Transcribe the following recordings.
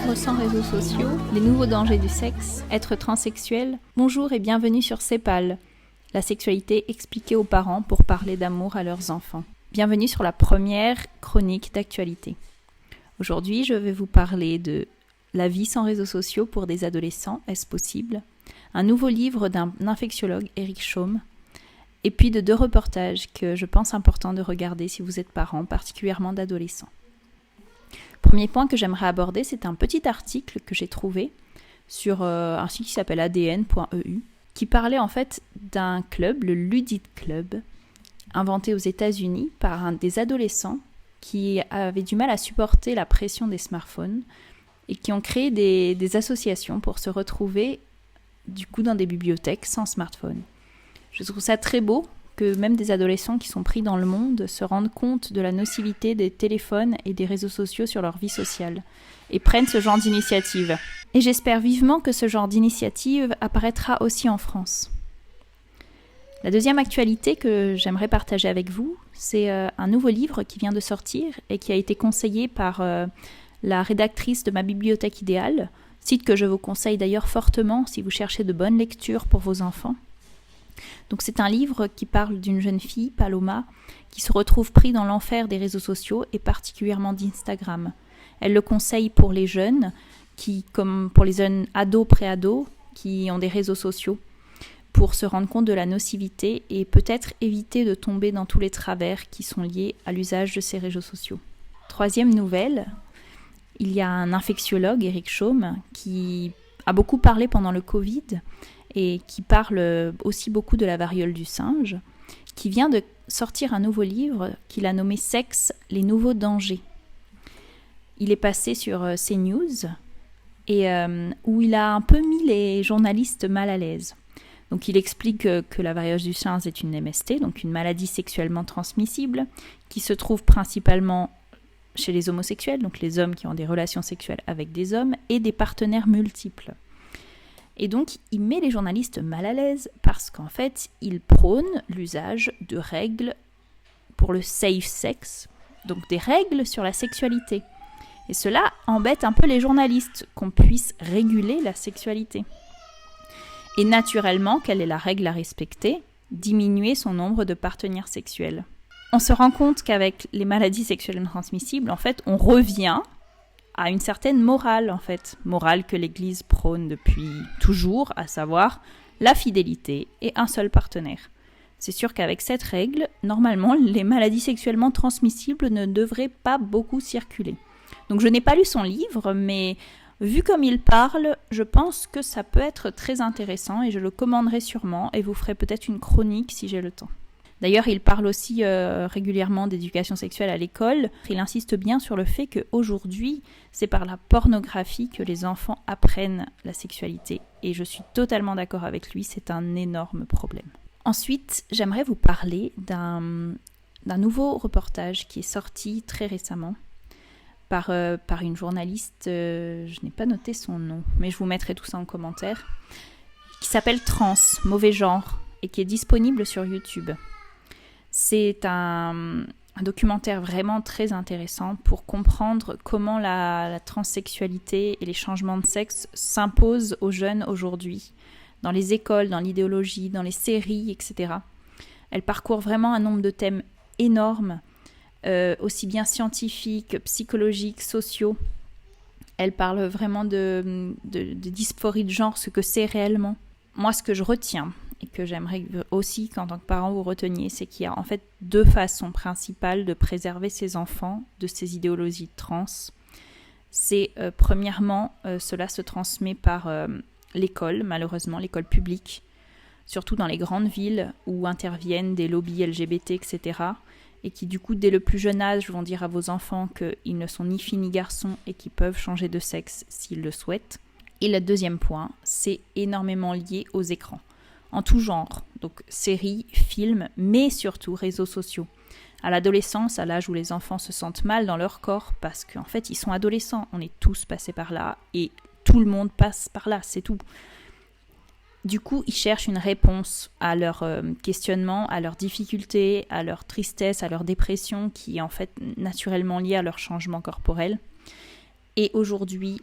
Vivre sans réseaux sociaux, les nouveaux dangers du sexe, être transsexuel. Bonjour et bienvenue sur Sépal, la sexualité expliquée aux parents pour parler d'amour à leurs enfants. Bienvenue sur la première chronique d'actualité. Aujourd'hui, je vais vous parler de la vie sans réseaux sociaux pour des adolescents, est-ce possible ? Un nouveau livre d'un infectiologue, Eric Chaume, et puis de 2 reportages que je pense important de regarder si vous êtes parent, particulièrement d'adolescents. Premier point que j'aimerais aborder, c'est un petit article que j'ai trouvé sur un site qui s'appelle adn.eu, qui parlait en fait d'un club, le Ludit Club, inventé aux États-Unis par des adolescents qui avaient du mal à supporter la pression des smartphones et qui ont créé des associations pour se retrouver du coup dans des bibliothèques sans smartphone. Je trouve ça très beau que même des adolescents qui sont pris dans le monde se rendent compte de la nocivité des téléphones et des réseaux sociaux sur leur vie sociale et prennent ce genre d'initiative. Et j'espère vivement que ce genre d'initiative apparaîtra aussi en France. La deuxième actualité que j'aimerais partager avec vous, c'est un nouveau livre qui vient de sortir et qui a été conseillé par la rédactrice de Ma Bibliothèque Idéale, site que je vous conseille d'ailleurs fortement si vous cherchez de bonnes lectures pour vos enfants. Donc c'est un livre qui parle d'une jeune fille, Paloma, qui se retrouve pris dans l'enfer des réseaux sociaux et particulièrement d'Instagram. Elle le conseille pour les jeunes, comme pour les jeunes ados, pré-ados, qui ont des réseaux sociaux, pour se rendre compte de la nocivité et peut-être éviter de tomber dans tous les travers qui sont liés à l'usage de ces réseaux sociaux. Troisième nouvelle, il y a un infectiologue, Eric Chaume, qui a beaucoup parlé pendant le Covid et qui parle aussi beaucoup de la variole du singe, qui vient de sortir un nouveau livre qu'il a nommé « Sexe, les nouveaux dangers ». Il est passé sur CNews et où il a un peu mis les journalistes mal à l'aise. Donc il explique que la variole du singe est une MST, donc une maladie sexuellement transmissible, qui se trouve principalement chez les homosexuels, donc les hommes qui ont des relations sexuelles avec des hommes, et des partenaires multiples. Et donc, il met les journalistes mal à l'aise parce qu'en fait, il prône l'usage de règles pour le safe sex, donc des règles sur la sexualité. Et cela embête un peu les journalistes, qu'on puisse réguler la sexualité. Et naturellement, quelle est la règle à respecter ? Diminuer son nombre de partenaires sexuels. On se rend compte qu'avec les maladies sexuellement transmissibles, en fait, on revient à une certaine morale, en fait. Morale que l'Église prône depuis toujours, à savoir la fidélité et un seul partenaire. C'est sûr qu'avec cette règle, normalement, les maladies sexuellement transmissibles ne devraient pas beaucoup circuler. Donc je n'ai pas lu son livre, mais vu comme il parle, je pense que ça peut être très intéressant et je le commanderai sûrement et vous ferai peut-être une chronique si j'ai le temps. D'ailleurs, il parle aussi régulièrement d'éducation sexuelle à l'école. Il insiste bien sur le fait qu'aujourd'hui, c'est par la pornographie que les enfants apprennent la sexualité. Et je suis totalement d'accord avec lui, c'est un énorme problème. Ensuite, j'aimerais vous parler d'un nouveau reportage qui est sorti très récemment par une journaliste, je n'ai pas noté son nom, mais je vous mettrai tout ça en commentaire, qui s'appelle Trans, mauvais genre, et qui est disponible sur YouTube. C'est un documentaire vraiment très intéressant pour comprendre comment la transsexualité et les changements de sexe s'imposent aux jeunes aujourd'hui, dans les écoles, dans l'idéologie, dans les séries, etc. Elle parcourt vraiment un nombre de thèmes énormes, aussi bien scientifiques, psychologiques, sociaux. Elle parle vraiment de dysphorie de genre, ce que c'est réellement. Moi, ce que je retiens, et que j'aimerais aussi qu'en tant que parent vous reteniez, c'est qu'il y a en fait 2 façons principales de préserver ses enfants de ces idéologies trans. C'est premièrement, cela se transmet par l'école, malheureusement, l'école publique, surtout dans les grandes villes où interviennent des lobbies LGBT, etc. Et qui du coup, dès le plus jeune âge, vont dire à vos enfants qu'ils ne sont ni filles ni garçons et qu'ils peuvent changer de sexe s'ils le souhaitent. Et le deuxième point, c'est énormément lié aux écrans. En tout genre, donc séries, films, mais surtout réseaux sociaux. À l'adolescence, à l'âge où les enfants se sentent mal dans leur corps, parce qu'en fait, ils sont adolescents, on est tous passés par là, et tout le monde passe par là, c'est tout. Du coup, ils cherchent une réponse à leurs questionnements, à leurs difficultés, à leur tristesse, à leur dépression, qui est en fait naturellement liée à leur changement corporel. Et aujourd'hui,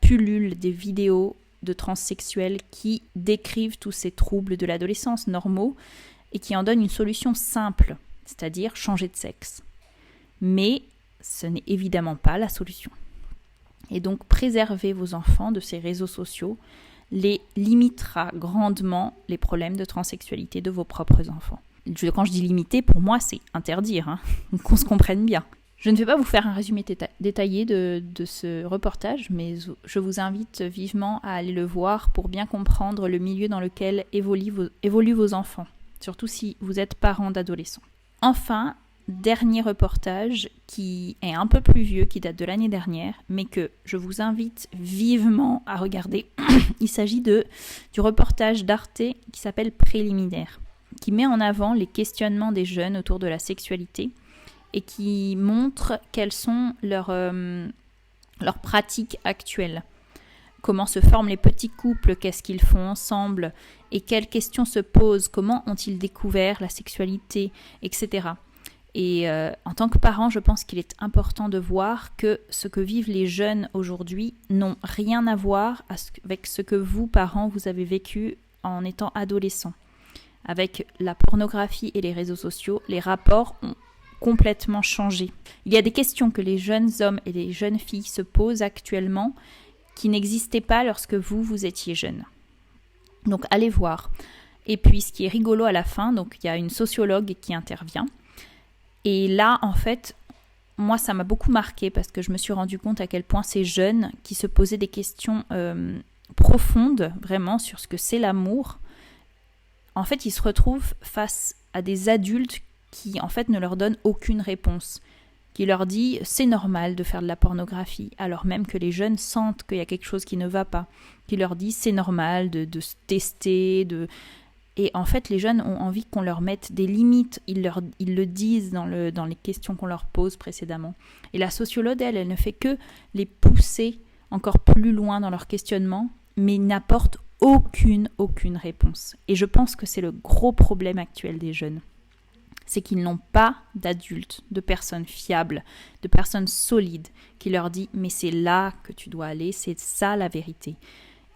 pullulent des vidéos de transsexuels qui décrivent tous ces troubles de l'adolescence normaux et qui en donnent une solution simple, c'est-à-dire changer de sexe. Mais ce n'est évidemment pas la solution. Et donc, préserver vos enfants de ces réseaux sociaux les limitera grandement les problèmes de transsexualité de vos propres enfants. Quand je dis limiter, pour moi, c'est interdire, qu'on se comprenne bien. Je ne vais pas vous faire un résumé détaillé de ce reportage, mais je vous invite vivement à aller le voir pour bien comprendre le milieu dans lequel évoluent vos enfants, surtout si vous êtes parents d'adolescents. Enfin, dernier reportage qui est un peu plus vieux, qui date de l'année dernière, mais que je vous invite vivement à regarder. Il s'agit du reportage d'Arte qui s'appelle Préliminaire, qui met en avant les questionnements des jeunes autour de la sexualité et qui montre quelles sont leurs pratiques actuelles. Comment se forment les petits couples, qu'est-ce qu'ils font ensemble et quelles questions se posent, comment ont-ils découvert la sexualité, etc. Et en tant que parent, je pense qu'il est important de voir que ce que vivent les jeunes aujourd'hui n'ont rien à voir avec ce que vous, parents, vous avez vécu en étant adolescents. Avec la pornographie et les réseaux sociaux, les rapports ont complètement changé. Il y a des questions que les jeunes hommes et les jeunes filles se posent actuellement qui n'existaient pas lorsque vous étiez jeunes. Donc allez voir. Et puis ce qui est rigolo à la fin, donc il y a une sociologue qui intervient. Et là, en fait, moi ça m'a beaucoup marqué parce que je me suis rendu compte à quel point ces jeunes qui se posaient des questions profondes vraiment sur ce que c'est l'amour, en fait ils se retrouvent face à des adultes qui en fait ne leur donne aucune réponse, qui leur dit c'est normal de faire de la pornographie, alors même que les jeunes sentent qu'il y a quelque chose qui ne va pas, qui leur dit c'est normal de se tester, et en fait les jeunes ont envie qu'on leur mette des limites, ils le disent dans les questions qu'on leur pose précédemment. Et la sociologue, elle ne fait que les pousser encore plus loin dans leur questionnement, mais n'apporte aucune réponse. Et je pense que c'est le gros problème actuel des jeunes. C'est qu'ils n'ont pas d'adultes, de personnes fiables, de personnes solides qui leur disent « mais c'est là que tu dois aller, c'est ça la vérité ».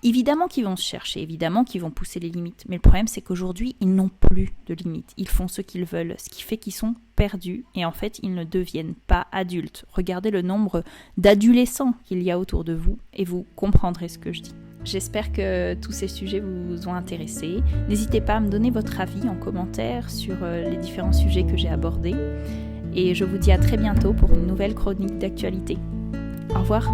Évidemment qu'ils vont se chercher, évidemment qu'ils vont pousser les limites, mais le problème c'est qu'aujourd'hui ils n'ont plus de limites, ils font ce qu'ils veulent, ce qui fait qu'ils sont perdus et en fait ils ne deviennent pas adultes. Regardez le nombre d'adolescents qu'il y a autour de vous et vous comprendrez ce que je dis. J'espère que tous ces sujets vous ont intéressé. N'hésitez pas à me donner votre avis en commentaire sur les différents sujets que j'ai abordés. Et je vous dis à très bientôt pour une nouvelle chronique d'actualité. Au revoir.